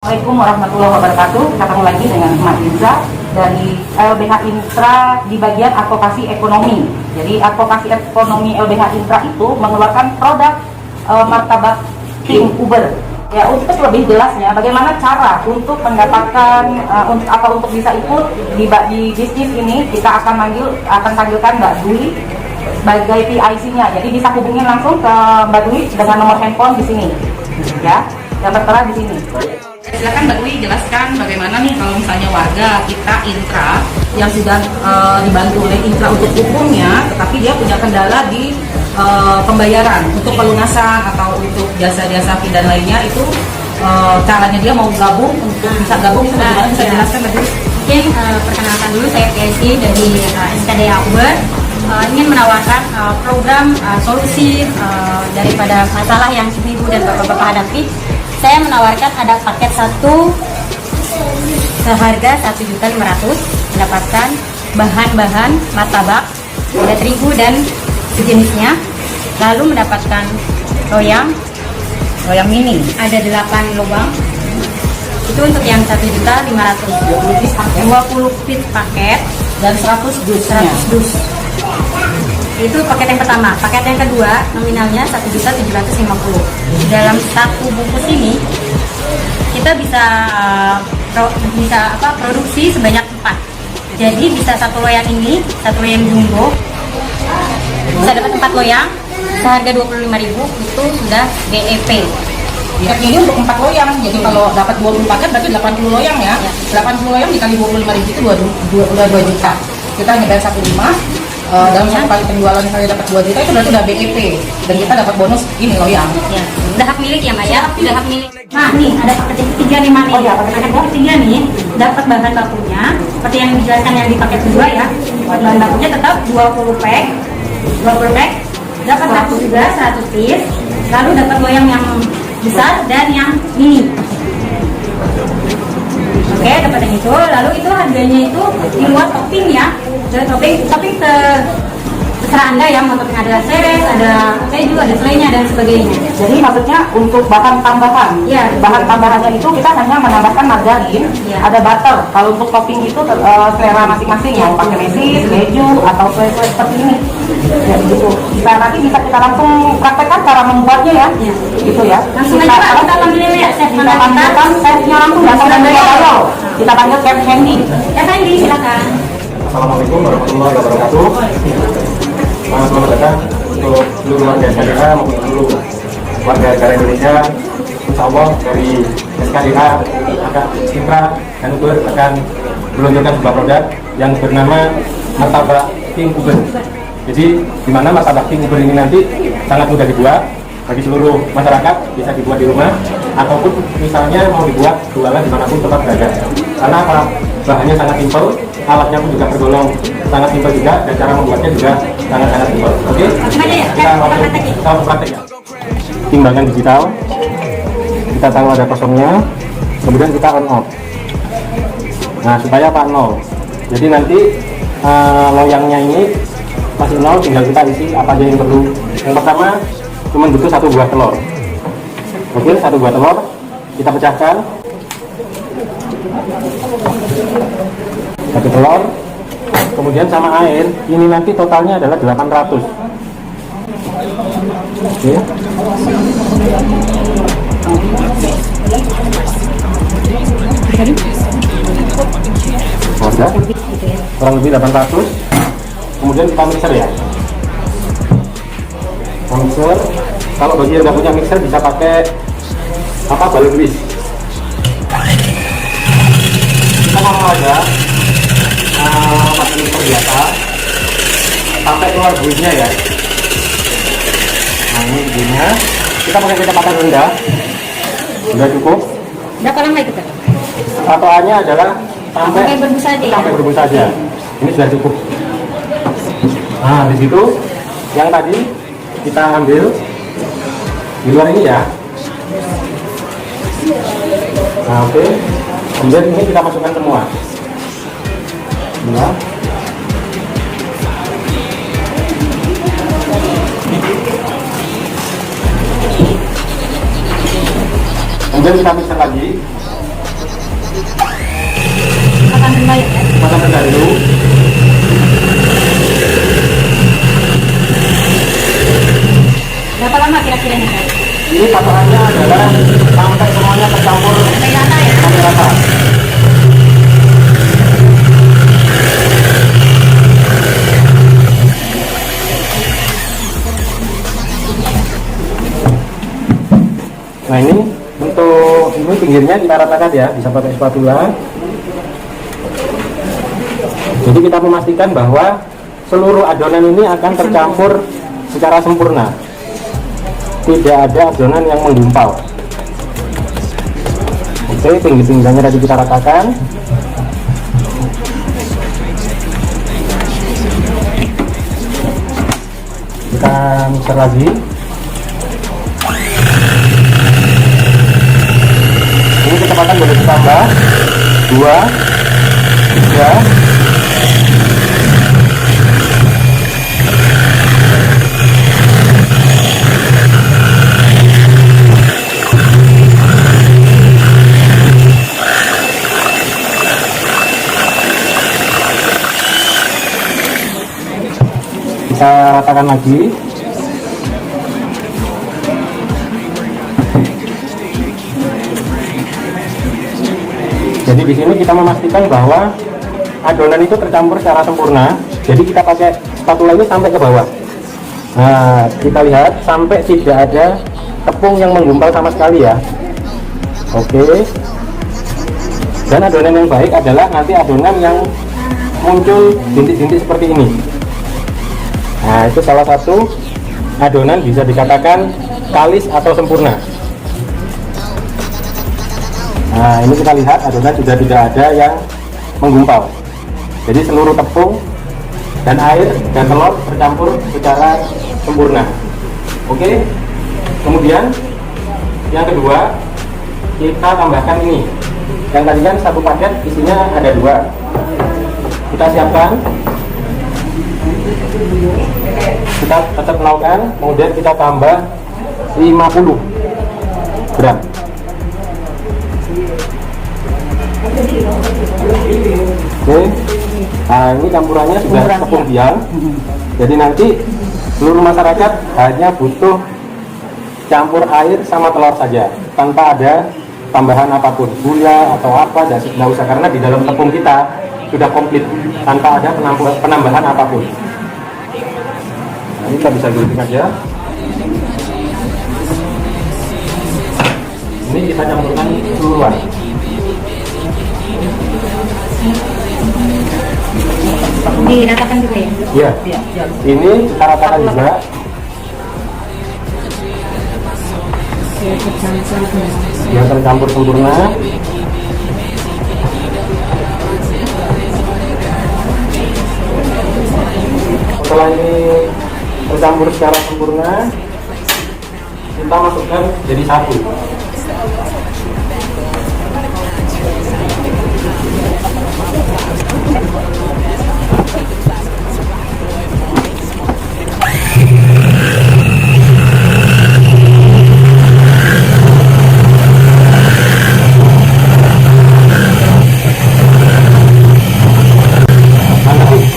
Assalamualaikum warahmatullahi wabarakatuh. Kita ketemu lagi dengan Ahmad Riza dari LBH Intra di bagian advokasi ekonomi. Jadi advokasi ekonomi LBH Intra itu mengeluarkan produk martabak King Uber. Ya, untuk lebih jelasnya bagaimana cara untuk mendapatkan untuk bisa ikut di bisnis ini, kita akan panggilkan Mbak Dwi sebagai PIC-nya. Jadi bisa hubungin langsung ke Mbak Dwi dengan nomor handphone di sini. Ya, yang tertera di sini. Silakan Mbak Dwi jelaskan bagaimana nih kalau misalnya warga kita Intra yang sudah dibantu oleh Intra untuk hukumnya, tetapi dia punya kendala di pembayaran untuk pelunasan atau untuk jasa-jasa fee dan lainnya, itu caranya dia mau gabung, untuk bisa gabung itu bagaimana, bisa jelaskan Mbak Dwi? Mungkin perkenalkan dulu, saya PIC dari SKDA Uber. Ingin menawarkan program solusi daripada masalah yang ibu dan bapak-bapak hadapi. Saya menawarkan ada paket 1 seharga 1.500.000, mendapatkan bahan-bahan martabak, ada terigu dan sejenisnya, lalu mendapatkan loyang mini, ada 8 lubang. Itu untuk yang 1.500.000, 20 piece paket dan 100 dus. Itu paket yang pertama. Paket yang kedua nominalnya 1.750.000. Dalam satu bungkus ini kita bisa produksi sebanyak 4. Jadi bisa satu loyang ini, satu loyang jumbo, bisa dapat 4 loyang seharga 25.000, itu sudah BEP. Ya, ini untuk 4 loyang. Jadi kalau dapat 20 paket berarti 80 loyang ya. 80 loyang dikali 25.000 itu udah 2 juta. Kita hanya bayar 1,5. Dalam satu kali penjualan saya dapat 2 juta, itu berarti udah BEP, dan kita dapat bonus ini loyang. Ya, udah hak milik ya Mbak ya, udah hak milik. Nah nih ada paket yang ketiga nih Mbak. Oh ya, paket yang ketiga nih dapat bahan bakunya seperti yang dijelaskan yang di paket kedua ya. Bahan bakunya tetap 20 pack, dapat satu juga 100 piece, lalu dapat loyang yang besar dan yang mini. Oke, dapat yang itu, lalu itu harganya itu di luar topping ya. Topping terserah Anda ya, mau topping ada seres, ada keju, ada selainya dan sebagainya. Jadi maksudnya untuk bahan tambahan, ya, bahan tambahannya itu kita hanya menambahkan margarin, ya, ada butter. Kalau untuk topping itu selera masing-masing, mau pakai mesis, keju atau kue-kue seperti ini. Ya gitu. Nanti bisa kita langsung praktekkan cara membuatnya ya. Ya. Gitu ya. Langsung aja Pak, kita panggilin ya chef. Kita panggilkan chefnya langsung, kita panggil Chef Hendy. Chef Hendy, silakan. Assalamualaikum warahmatullahi wabarakatuh. Selamat datang untuk seluruh warga SKDA maupun seluruh warga negara Indonesia. Insya Allah dari SKDA akan Intra dan Uber akan meluncurkan sebuah produk yang bernama martabak King Uber. Jadi di mana martabak King Uber ini nanti sangat mudah dibuat bagi seluruh masyarakat, bisa dibuat di rumah ataupun misalnya mau dibuat jualan dimanapun tempat berada. Karena apa? Bahannya sangat simpel, alatnya pun juga tergolong sangat simpel juga, dan cara membuatnya juga sangat simpel. Oke? Kita langsung praktek ya. Timbangan digital, kita tahu ada kosongnya, kemudian kita on off. Nah, supaya apa? 0. Jadi nanti loyangnya ini masih 0, tinggal kita isi apa aja yang perlu. Yang pertama cuma butuh 1 buah telur. Oke, 1 buah telur kita pecahkan. 1 telur, kemudian sama air, ini nanti totalnya adalah 800. Oke. Ada kurang lebih 800. Kemudian kita mixer ya. Mixer, kalau bagi yang nggak punya mixer bisa pakai balon whisk. Kita ngomong aja pakai mixer biasa sampai keluar buihnya ya. Nah ini buihnya, kita pakai kecepatan rendah, sudah cukup. Berapa lama itu Kak? Patokannya adalah sampai berbusa aja ya? Sampai berbusa aja. Ini sudah cukup. Nah di situ yang tadi kita ambil di luar ini ya. Nah oke. Kemudian ini kita masukkan semua. Nah. Kemudian kita mixer lagi. pinggirnya kita ratakan ya, bisa pakai spatula. Jadi kita memastikan bahwa seluruh adonan ini akan tercampur secara sempurna, tidak ada adonan yang menggumpal. Oke, pinggir-pinggirnya tadi kita ratakan. Kita mixer lagi. Ini kecepatan boleh ditambah 2, 3. Kita ratakan lagi. Jadi di sini kita memastikan bahwa adonan itu tercampur secara sempurna. Jadi kita pakai spatula ini sampai ke bawah. Nah, kita lihat sampai tidak ada tepung yang menggumpal sama sekali ya. Oke. Dan adonan yang baik adalah nanti adonan yang muncul bintik-bintik seperti ini. Nah, itu salah satu adonan bisa dikatakan kalis atau sempurna. Nah, ini kita lihat adonan sudah tidak ada yang menggumpal. Jadi seluruh tepung dan air dan telur tercampur secara sempurna. Oke. Kemudian yang kedua, kita tambahkan ini. Yang tadi kan satu paket isinya ada 2. Kita siapkan. Kita tetap melakukan, kemudian kita tambah 50 gram. Oke. Nah, ini campurannya sudah tepung biang. Jadi nanti seluruh masyarakat hanya butuh campur air sama telur saja, tanpa ada tambahan apapun, gula atau apa, dan tidak usah, karena di dalam tepung kita sudah komplit tanpa ada penambahan apapun. Nah, ini kita bisa giling aja. Ini kita campurkan keseluruhan. Diratakan juga ya? Iya. Ini kita ratakan juga. Biar tercampur sempurna. Setelah ini tercampur secara sempurna, kita masukkan jadi satu.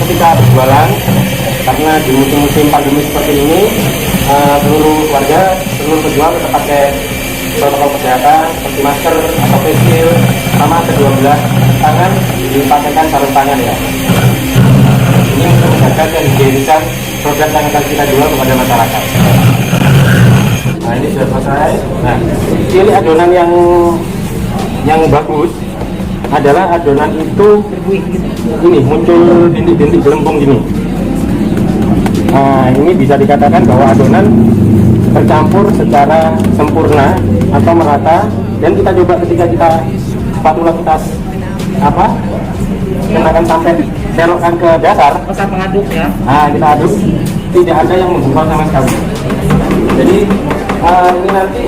Ketika berjualan, karena di musim-musim pandemi seperti ini, seluruh warga, seluruh penjual tetap pakai protokol kesehatan seperti masker atau face shield, sama kedua belah tangan dipakaikan sarung tangan ya. Ini untuk menjaga dan menjadikan produk yang akan kita jual kepada masyarakat. Nah, ini sudah selesai. Nah, pilih adonan yang bagus adalah adonan itu ini muncul bintik-bintik gelembung gini. Nah, ini bisa dikatakan bahwa adonan tercampur secara sempurna atau merata, dan kita coba ketika kita spatula kita kenakan sampai serokkan ke dasar, Masa pengaduk ya. nah kita aduk, tidak ada yang menggumpal sama sekali. Jadi ini nanti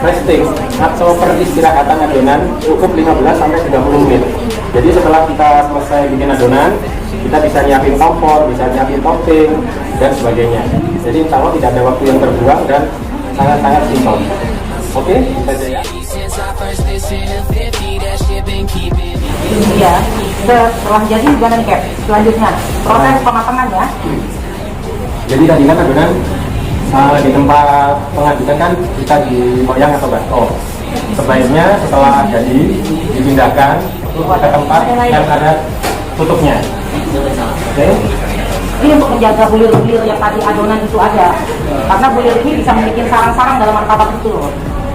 resting atau peristirahatan adonan cukup 15-30 menit. Jadi setelah kita selesai bikin adonan, kita bisa nyiapin kompor, bisa nyiapin topping dan sebagainya. Jadi insya Allah tidak ada waktu yang terbuang dan sangat-sangat simpel. Oke, kita ya. Iya. Setelah jadi gimana nih Cap? Selanjutnya proses pematangan ya. Jadi tadi kan adonan di tempat pengadukan kan kita di loyang atau bato. Sebaiknya setelah jadi dipindahkan ke tempat yang ada tutupnya. Oke. Ini untuk menjaga bulir-bulir yang tadi adonan itu ada. Karena bulir ini bisa membuat sarang-sarang dalam martabak itu loh.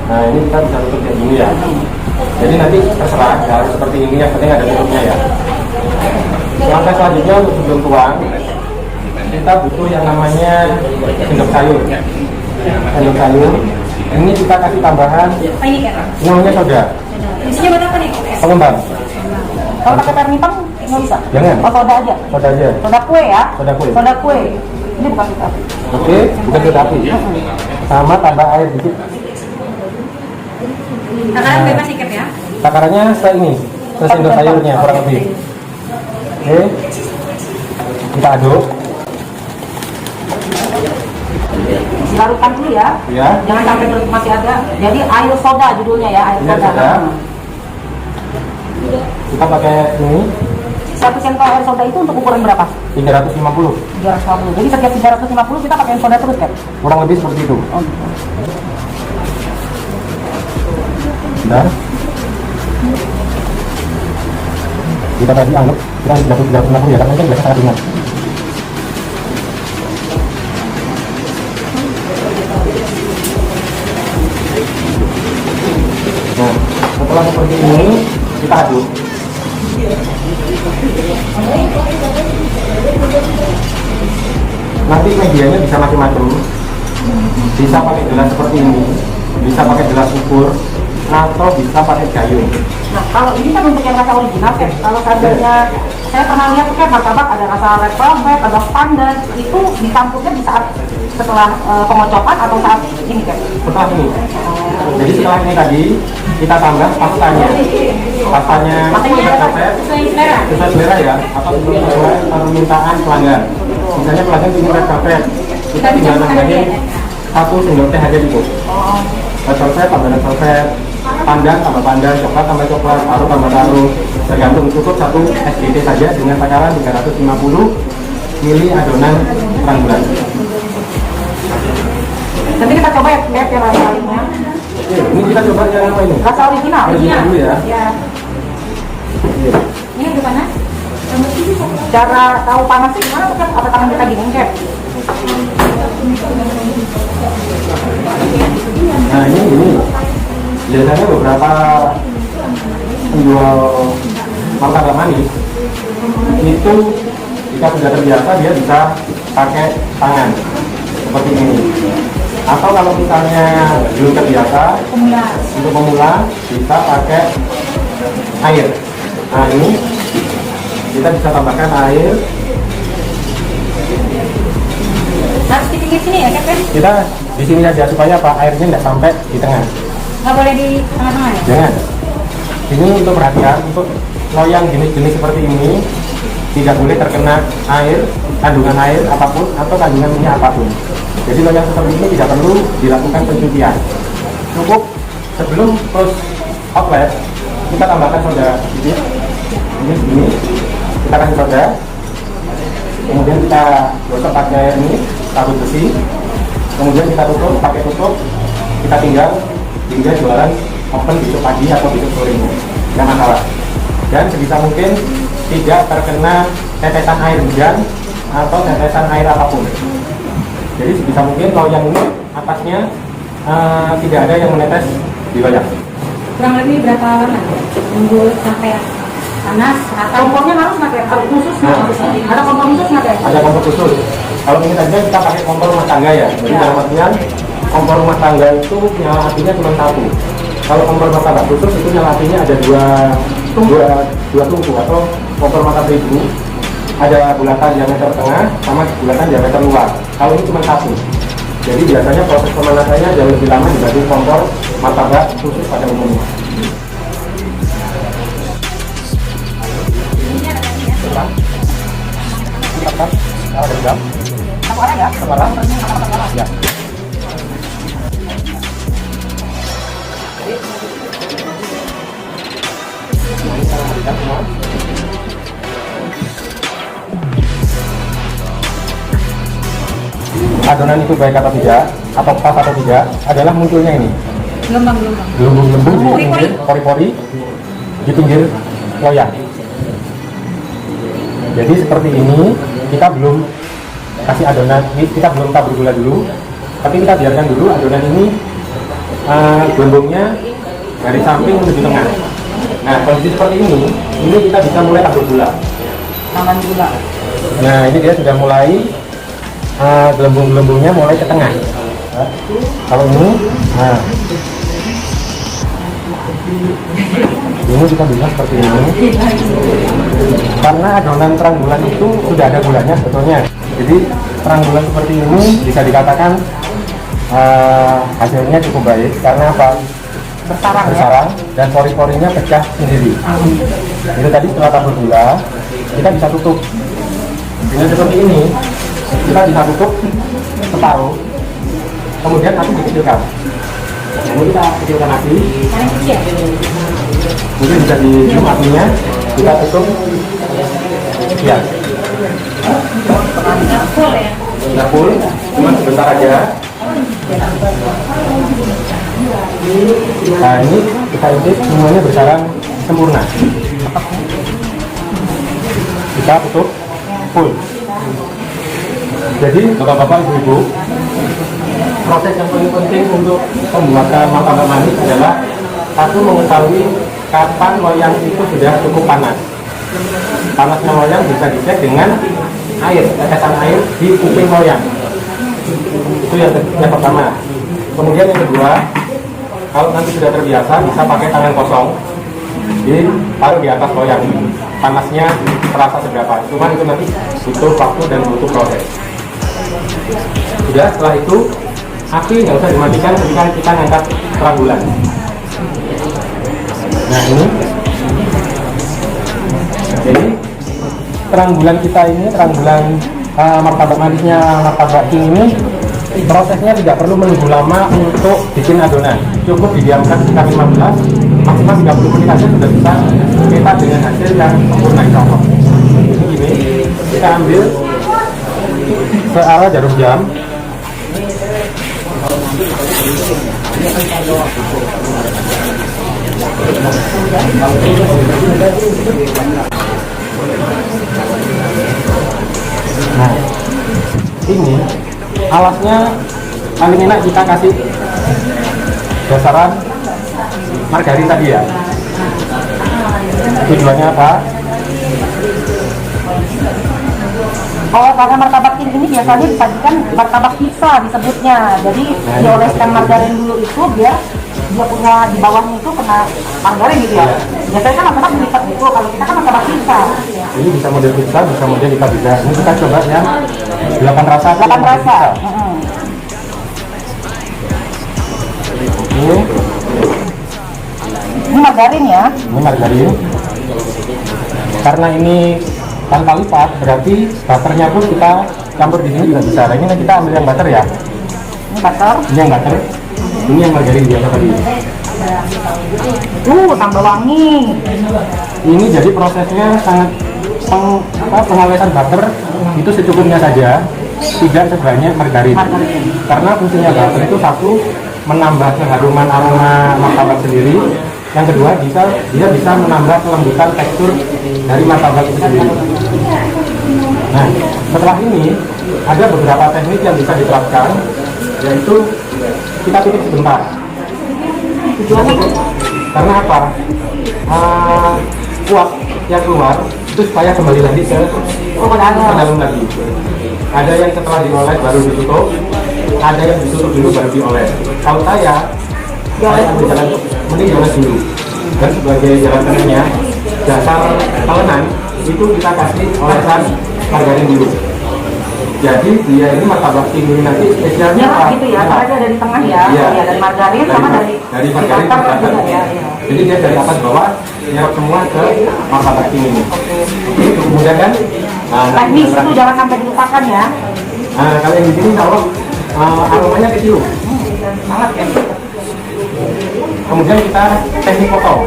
Nah, ini kita bisa tutup kayak gini ya. Jadi nanti terserah, ya, harus seperti ini, yang penting ada tutupnya ya. Langkah selanjutnya untuk sebelum tuang, kita butuh yang namanya sendok sayur. Sendok sayur, ini kita kasih tambahan Apa ini kan? namanya soda, Isinya buat apa nih? pengembang. Kalau pakai permitang nggak bisa. Jangan. Oh, soda aja. Soda aja. Soda kue ya. Soda kue. Soda kue. Ini bukan kita. Oke, bukan soda api. Sama tambah air dikit. Takaran bebas ikat ya. Takarannya ini, sendok sayurnya kurang lebih. Oke, kita aduk. Dilarutkan dulu ya. Ya. Jangan sampai terus masih ada. Jadi air soda judulnya ya, air Ini soda. soda. Kita pakai ini 1 sendok air soda itu untuk ukuran berapa? 350, 350. Jadi setiap 350 kita pakai soda terus kan? kurang lebih seperti itu. Oh, gitu. Dan kita tadi anggap kita 350 ya, karena kan biasa sangat ringan. Nah, setelah seperti ini kita aduk. Nanti medianya bisa macam-macam. Bisa pakai gelas seperti ini, bisa pakai gelas ukur, atau bisa pakai gayung. Nah, kalau ini kan untuk yang rasa original kan. Kalau seandainya saya pernah lihat kan martabak ada rasa red velvet, ada pandan, itu dicampurnya di saat setelah pengocokan atau saat ini kan. Setelah ini. Jadi setelah ini tadi kita tambah pastanya. Pastanya Sesuai selera. sesuai selera ya, atau sesuai permintaan pelanggan. Misalnya pelanggan ingin red velvet, kita tinggal nambahin 1 sendok teh aja cukup. Red velvet tambah red velvet, pandan tambah pandan, coklat tambah coklat, taruh tambah taruh, tergantung. Cukup 1 SGT saja dengan takaran 350 mili adonan terang bulan. Nanti kita coba ya, lihat ya rasa lainnya. Oke, ini kita coba yang apa ini? Rasa original. Original dulu ya. Ya. Ini udah panas? Cara tahu panasnya gimana tuh kan? Apa tangan kita dingin kan? Nah ini biasanya beberapa penjual martabak manis itu jika sudah terbiasa dia bisa pakai tangan seperti ini, atau kalau misalnya belum terbiasa untuk pemula bisa pakai air. Nah ini kita bisa tambahkan air. Harus di pinggir sini ya, Kak? Kita di sini aja supaya apa, airnya tidak sampai di tengah. Nggak boleh di tengah-tengah ya? Jangan. Ini untuk perhatian, untuk loyang jenis-jenis seperti ini tidak boleh terkena air, kandungan air apapun atau kandungan minyak apapun. Jadi loyang seperti ini tidak perlu dilakukan pencucian. Cukup sebelum close outlet kita tambahkan soda sedikit. Ini kita kasih soda. Kemudian kita gosok pakai ini sabut besi. Kemudian kita tutup pakai tutup. Kita tinggal hingga jualan open besok pagi atau besok sore, nggak masalah. Dan sebisa mungkin tidak terkena tetesan air hujan atau tetesan air apapun. Jadi sebisa mungkin loyang ini atasnya tidak ada yang menetes di loyang. Kurang lebih berapa lama? Nunggu sampai panas atau Kompornya harus nggak kayak khusus nggak? Ada kompor khusus nggak kayak? Ada kompor khusus. Kalau ini tadi kita pakai kompor rumah tangga ya. Jadi dalam artian kompor rumah tangga itu nyala apinya cuma 1. Kalau kompor martabak khusus itu nyala apinya ada dua tungku, atau kompor martabak ibu ada bulatan diameter tengah sama bulatan diameter luar. Kalau ini cuma 1. Jadi biasanya proses pemanasannya jauh lebih lama dibanding kompor martabak khusus pada umumnya. Ada jam. Satu orang ya? Satu orang. Ya. Adonan itu baik atau tidak, atau pas atau tidak, adalah munculnya ini gelombang-gelombang. gelembung-gelembung di pinggir, pori-pori di pinggir loyang. Jadi seperti ini, kita belum kasih adonan, kita belum tabur gula dulu, tapi kita biarkan dulu adonan ini gelembungnya dari samping menuju tengah. Nah, kondisi seperti ini kita bisa mulai tabur gula. Tangan gula. Nah, ini dia sudah mulai gelembung-gelembungnya mulai ke tengah. Nah, kalau ini, nah ini kita bisa seperti ini. Karena adonan terang bulan itu sudah ada gulanya sebetulnya. Jadi terang bulan seperti ini bisa dikatakan hasilnya cukup baik karena apa? Bersarang dan pori-porinya pecah sendiri. Itu tadi setelah tabur gula kita bisa tutup. Dengan seperti ini kita bisa tutup separuh. Kemudian api dikecilkan. Ini kita kecilkan api. Mungkin bisa di zoom apinya. Kita tutup. Ya. Nggak full, cuma sebentar aja. Nah, ini kita intip semuanya bersarang sempurna. Kita tutup full. Jadi bapak-bapak, ibu-ibu, proses yang paling penting untuk pembuatan martabak manis adalah satu, mengetahui kapan loyang itu sudah cukup panas. Panasnya loyang bisa dicek dengan air, tetesan air di kuping loyang. Itu yang pertama. Kemudian yang kedua, kalau nanti sudah terbiasa bisa pakai tangan kosong, ditaruh di atas loyang. Panasnya terasa seberapa. Cuman itu nanti butuh waktu dan butuh proses. Sudah, setelah itu api nggak usah dimatikan ketika kita ngangkat terang bulan. Nah, ini jadi terang bulan kita ini, terang bulan martabak manisnya martabak king ini, prosesnya tidak perlu menunggu lama untuk bikin adonan. Cukup didiamkan sekitar 15 maksimal 30 menit saja sudah bisa kita dengan hasil yang sempurna, insya Allah. Ini gini, kita ambil searah jarum jam. Nah, ini alasnya paling enak kita kasih dasaran margarin tadi ya. Tujuannya apa? Oh, karena martabak king ini biasanya disajikan martabak pizza disebutnya. Jadi dioleskan margarin dulu itu biar dia punya di bawahnya itu kena margarin gitu ya. Biasanya kan martabak dilipat gitu, kalau kita kan martabak pizza. Ini bisa model pizza, bisa model kita bisa. Ini kita coba ya 8 rasa. 8 rasa. Ini margarin ya. Ini margarin. Karena ini tanpa lipat, berarti butternya pun kita campur di sini juga bisa. Nah, ini kita ambil yang butter ya. Ini butter. Ini yang butter. Ini yang margarin biasa tadi. Tambah wangi. Ini jadi prosesnya sangat pengolesan butter itu secukupnya saja, tidak sebanyak margarin. Karena fungsinya butter itu satu, menambah keharuman aroma martabak sendiri. Yang kedua, dia bisa menambah kelembutan tekstur dari martabak itu sendiri. Nah, setelah ini ada beberapa teknik yang bisa diterapkan, yaitu kita tutup sebentar. Karena apa? Kuah yang keluar itu supaya kembali lagi ke dalam lagi. Ada yang setelah dioles baru ditutup, ada yang ditutup dulu baru dioles. Kalau saya ambil jalan mending dioles dulu. Dan sebagai jalan tengahnya, dasar talenan itu kita kasih olesan margarin dulu. Jadi dia ini martabak king ini nanti spesialnya Ya, gitu ya, karena dia dari tengah ya. Iya. Ya, dari margarin sama dari margarin ke butter butter. juga ya. Jadi dia dari atas bawah nyerap semua ke martabak king ini. Oke, kemudian kan teknis itu jangan sampai dilupakan ya. kalau yang di sini kalau aromanya kecil. Sangat ya. Kemudian kita teknik potong.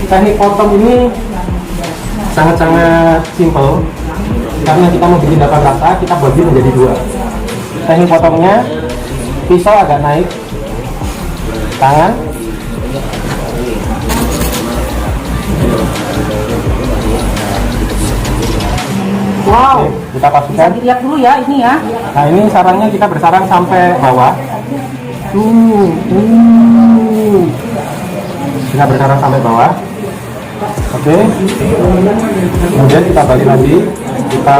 Teknik potong ini sangat-sangat simple. Karena kita mau bikin 8 rasa, kita bagi menjadi 2. Teknik potongnya, pisau agak naik, tangan, Wow. kita Bisa pastikan. dilihat dulu ya ini ya. Nah, ini sarangnya kita bersarang sampai bawah. Kita berkarat sampai bawah. Oke. Kemudian kita balik lagi. Kita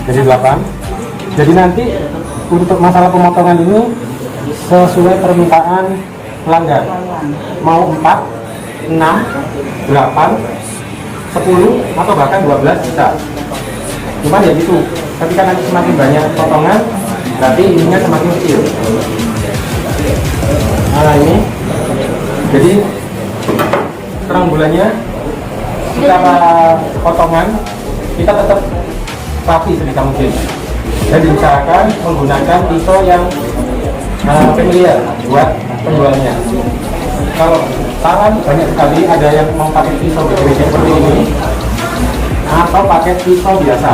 jadi 8. Jadi nanti untuk masalah pemotongan ini sesuai permintaan pelanggan. Mau 4, 6, 8, 10 atau bahkan 12 bisa. Cuman ya gitu, ketika nanti semakin banyak potongan, berarti ininya semakin kecil. Nah ini, jadi terang bulannya secara potongan kita tetap rapi sebisa mungkin. Dan diusahakan menggunakan pisau yang familiar buat penjualnya. Kalau saran banyak sekali, ada yang mau pakai pisau gede seperti ini atau pakai pisau biasa.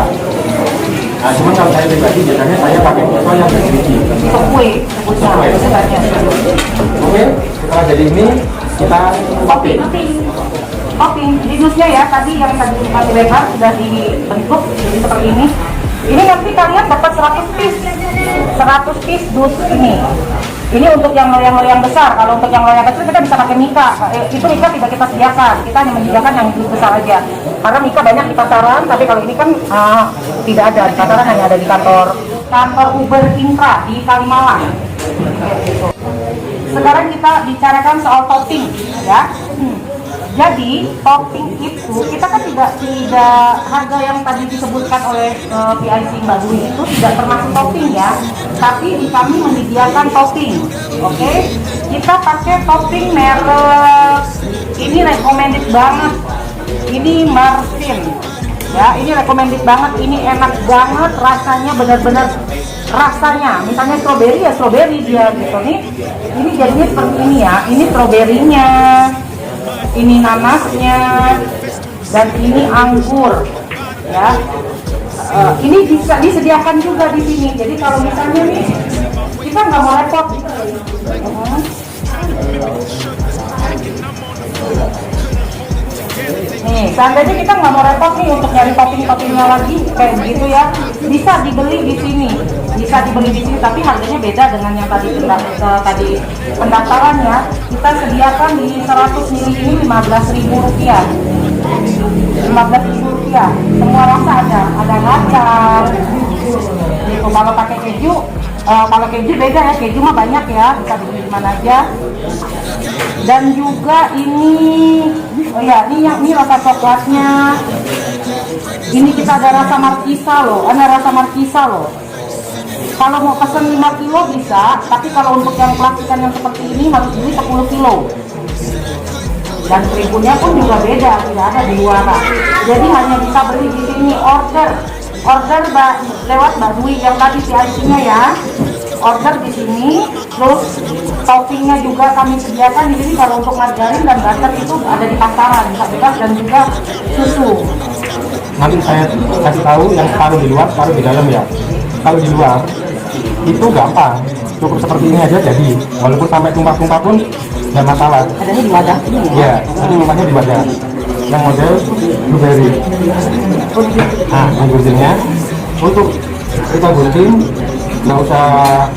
Nah, cuman kalau saya pribadi biasanya saya pakai pisau yang berbiji. Pisau kue, Oke, setelah jadi ini kita topping. Topping, jadi dusnya ya, tadi yang tadi masih lebar sudah dibentuk jadi seperti ini. Ini nanti kalian dapat 100 piece dus ini. Ini untuk yang loyang-loyang besar. Kalau untuk yang loyang kecil kita bisa pakai mika. Itu mika tidak kita sediakan. Kita hanya menyediakan yang besar aja. Karena mika banyak di pasaran, tapi kalau ini kan tidak ada di pasaran, hanya ada di kantor Uber Intra di Kalimalang. Sekarang kita bicarakan soal topping, ya. Jadi topping itu kita kan tidak harga yang tadi disebutkan oleh PIC Mbak Dwi itu tidak termasuk topping ya, tapi di kami menyediakan topping. Oke, kita pakai topping merek ini recommended banget. Ini Marfin ya, ini recommended banget, ini enak banget rasanya, benar-benar rasanya. Misalnya strawberry ya strawberry dia gitu nih. Ini jadinya seperti ini ya, ini strawberrynya, ini nanasnya, dan ini anggur ya. Ini bisa disediakan juga di sini. Jadi kalau misalnya nih kita nggak mau repot, nih seandainya kita nggak mau repot nih untuk nyari topping-toppingnya lagi kayak begitu ya, bisa dibeli di sini, tapi harganya beda dengan yang tadi pendaftarannya. Kita sediakan di 100 ml ini Rp15.000. Rp15.000. Semua rasa ada kacang gitu. Kalau pakai keju, kalau keju beda ya, keju mah banyak ya, bisa dibeli di mana aja. Dan juga ini, oh ya, ini rasa coklatnya. Ini kita ada rasa markisa loh, Kalau mau pesan 5 kilo bisa, tapi kalau untuk yang plastikan yang seperti ini harus beli 10 kilo. Dan seribunya pun juga beda, tidak ada di luar. Jadi hanya bisa beli di sini, order lewat Mbak Dwi yang tadi PIC-nya ya. Order di sini, terus toppingnya juga kami sediakan di sini. Kalau untuk margarin dan butter itu ada di pasaran, bisa bebas, dan juga susu. Nanti saya kasih tahu yang separuh di luar, separuh di dalam ya. Kalau di luar itu gampang, cukup seperti ini aja jadi. Walaupun sampai tumpah-tumpah pun nggak masalah. Adanya di wadah ini ya? Iya, nanti tumpahnya di wadah. Yang model blueberry. Nah, yang guntingnya untuk kita gunting nggak usah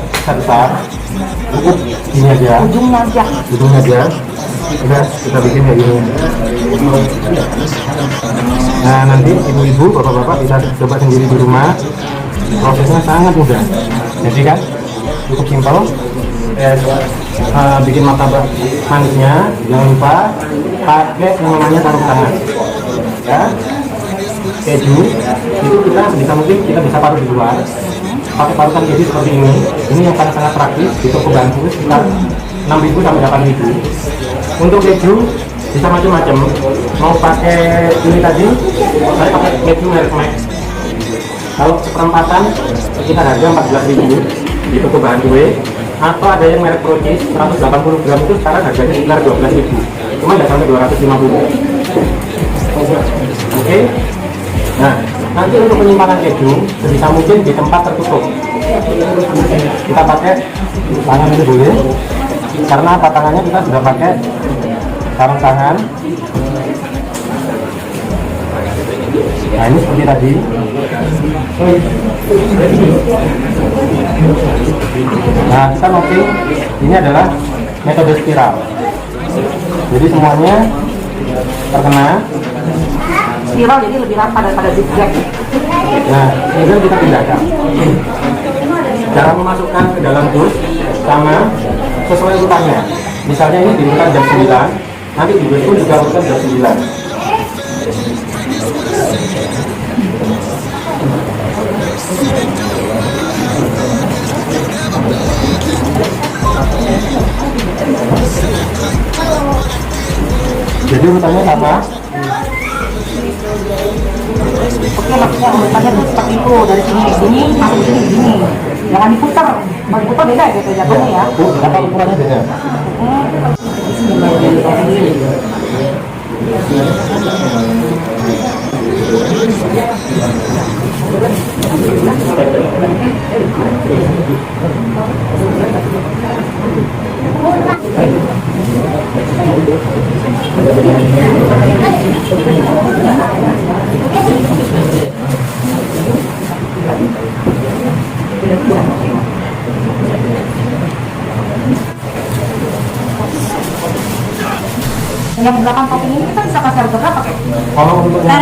besar-besar, cukup ini aja. Ujungnya aja. Udah kita bikin kayak gini. Nah, nanti ibu-ibu, bapak-bapak bisa coba sendiri di rumah. Prosesnya sangat mudah. Jadi kan cukup simpel. Bikin martabak manisnya jangan lupa pakai yang namanya sarung tangan. Ya, keju itu kita bisa mungkin kita bisa paruh di luar. Pakai parutan keju seperti ini. Ini yang sangat praktis. Di toko Bantu sekitar 6.000 sampai 8.000. Untuk keju bisa macam-macam. Mau pakai ini tadi, saya pakai keju merek Max. Kalau seperempatan sekitar harga 14.000 di toko bahan kue, atau ada yang merek Procis 180 gram itu sekarang harganya sekitar 12.000, cuma nggak sampai 250. Oke. Nah, nanti untuk penyimpanan keju sebisa mungkin di tempat tertutup. Kita pakai tangan itu boleh. karena patangannya kita sudah pakai sarung tangan. Nah ini seperti tadi. Nah kita mapping, ini adalah metode spiral. Jadi semuanya terkena. Spiral jadi lebih pada zigzag. Nah kemudian kita pindahkan. Cara memasukkan ke dalam dus sama sesuai urutannya. Misalnya ini diurutan jam 9, nanti di dus pun juga urutan jam 9. Jadi urutannya sama. Oke, maksudnya urutannya tuh seperti itu, dari sini masuk sini. Jangan diputar, kalau diputar beda gitu jatuhnya ya. Berapa ukurannya beda? Yang 8 topping ini kita bisa kasih harga berapa kayak? Kalau untuk yang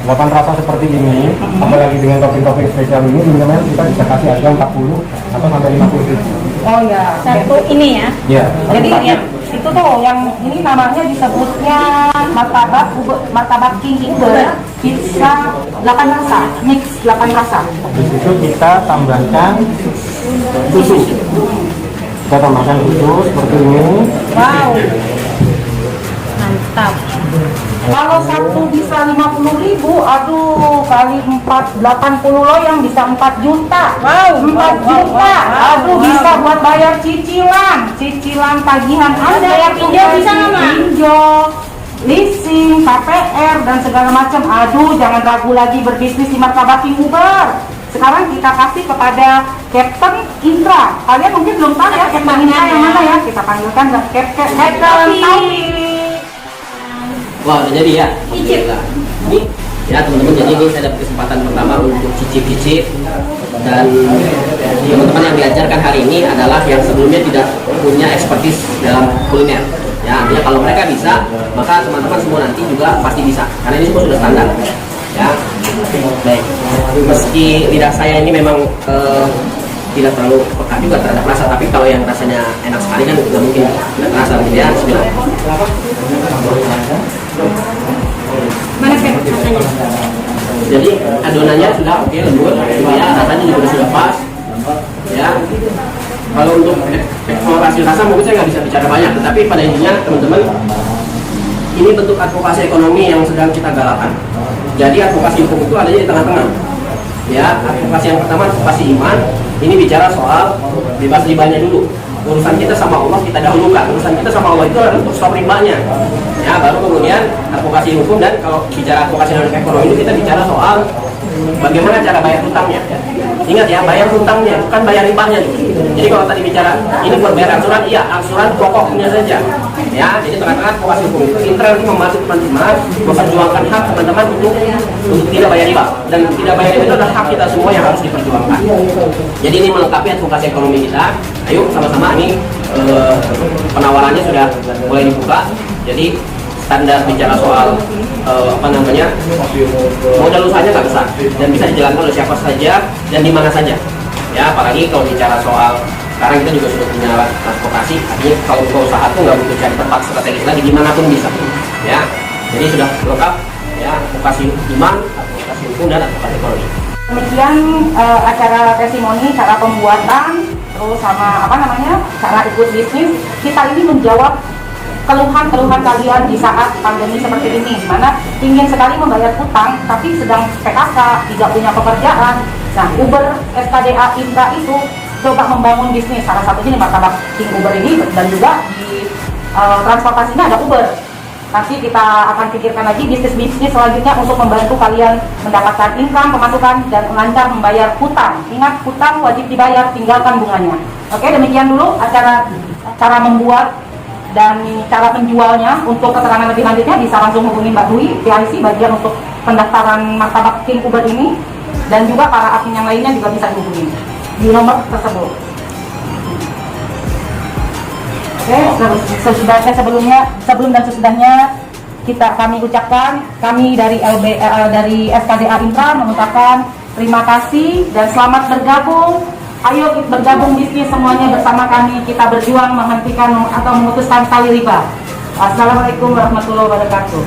8 rasa seperti ini, apalagi dengan topping-topping spesial ini, sebenarnya kita bisa kasih harga 40 atau sampai 50.000. Oh ya, Satu ini ya. Iya. jadi yang itu tuh yang ini namanya disebutnya martabak king uber pizza 8 rasa, mix 8 rasa. Di situ kita tambahkan susu. Kita tambahkan susu seperti ini. Wow. Mantap. Kalau satu bisa 50.000, aduh kali 4 80 loyang bisa 4 juta. Wow, 4 juta. Aduh bisa buat bayar cicilan tagihan Anda, bayar pinjol bisa nggak, Ma? pinjol, leasing, KPR dan segala macam. Aduh jangan ragu lagi berbisnis di Martabak King Uber. Sekarang kita kasih kepada Captain Indra. Kalian mungkin belum tahu ya Captain Indra yang mana ya? Kita panggilkan Captain Taufik. Wah, udah jadi ya? Icip. Alhamdulillah. Ini ya teman-teman, jadi ini saya dapat kesempatan pertama untuk cicip-cicip. Dan teman-teman yang diajarkan hari ini adalah yang sebelumnya tidak punya expertise dalam kuliner. Ya, artinya kalau mereka bisa, maka teman-teman semua nanti juga pasti bisa. Karena ini semua sudah standar. Ya, baik. Meski lidah saya ini memang tidak terlalu peka juga terhadap rasa, tapi kalau yang rasanya enak sekali kan tidak mungkin tidak terasa gitu ya. Bismillah. Mana sih rasanya? Jadi adonannya sudah oke, lembut ya, rasanya juga sudah pas ya. Kalau untuk eksplorasi rasa mungkin saya nggak bisa bicara banyak, tetapi pada intinya teman-teman, ini bentuk advokasi ekonomi yang sedang kita galakan. Jadi advokasi hukum itu adanya di tengah-tengah ya. Advokasi yang pertama advokasi iman, ini bicara soal bebas ribanya dulu. Urusan kita sama Allah kita dahulukan. Urusan kita sama Allah itu adalah untuk stop ribanya ya, baru kemudian advokasi hukum. Dan kalau bicara advokasi ekonomi itu kita bicara soal bagaimana cara bayar hutangnya. Ingat ya, bayar hutangnya bukan bayar ribanya. Jadi kalau tadi bicara ini buat bayar angsuran, iya angsuran pokoknya saja ya. Jadi tengah-tengah advokasi hukum itu Intra ini membantu teman-teman memperjuangkan hak teman-teman untuk tidak bayar riba. Dan tidak bayar riba itu adalah hak kita semua yang harus diperjuangkan. Jadi ini melengkapi advokasi ekonomi kita. Ayo sama-sama, ini penawarannya sudah mulai dibuka. Jadi standar bicara soal modal usahanya nggak besar dan bisa dijalankan oleh siapa saja dan di mana saja ya. Apalagi kalau bicara soal sekarang kita juga sudah punya advokasi, artinya kalau buka usaha tuh nggak butuh cari tempat strategis lagi, dimanapun bisa ya. Jadi sudah lengkap ya, advokasi iman, advokasi hukum dan advokasi ekonomi. Demikian acara testimoni, cara pembuatan, terus sama cara ikut bisnis. Kita ini menjawab keluhan-keluhan kalian di saat pandemi seperti ini, di mana ingin sekali membayar hutang tapi sedang PKK, tidak punya pekerjaan. Nah, Uber SKDA Intra itu coba membangun bisnis, salah satunya di Martabak King Uber ini, dan juga di transportasinya ada Uber. Nanti kita akan pikirkan lagi bisnis-bisnis selanjutnya untuk membantu kalian mendapatkan income, pemasukan, dan lancar membayar hutang. Ingat, hutang wajib dibayar, tinggalkan bunganya. Oke, demikian dulu acara cara membuat dan cara penjualnya. Untuk keterangan lebih lanjutnya bisa langsung hubungi Mbak Dwi, PIC, bagian untuk pendaftaran martabak King Uber ini. Dan juga para admin yang lainnya juga bisa dihubungi di nomor tersebut. Oke, sebelum dan sesudahnya kami ucapkan, kami dari dari SKDA Intra mengucapkan terima kasih dan selamat bergabung. Ayo kita bergabung bisnis semuanya bersama kami, kita berjuang menghentikan atau memutuskan tali riba. Assalamualaikum warahmatullahi wabarakatuh.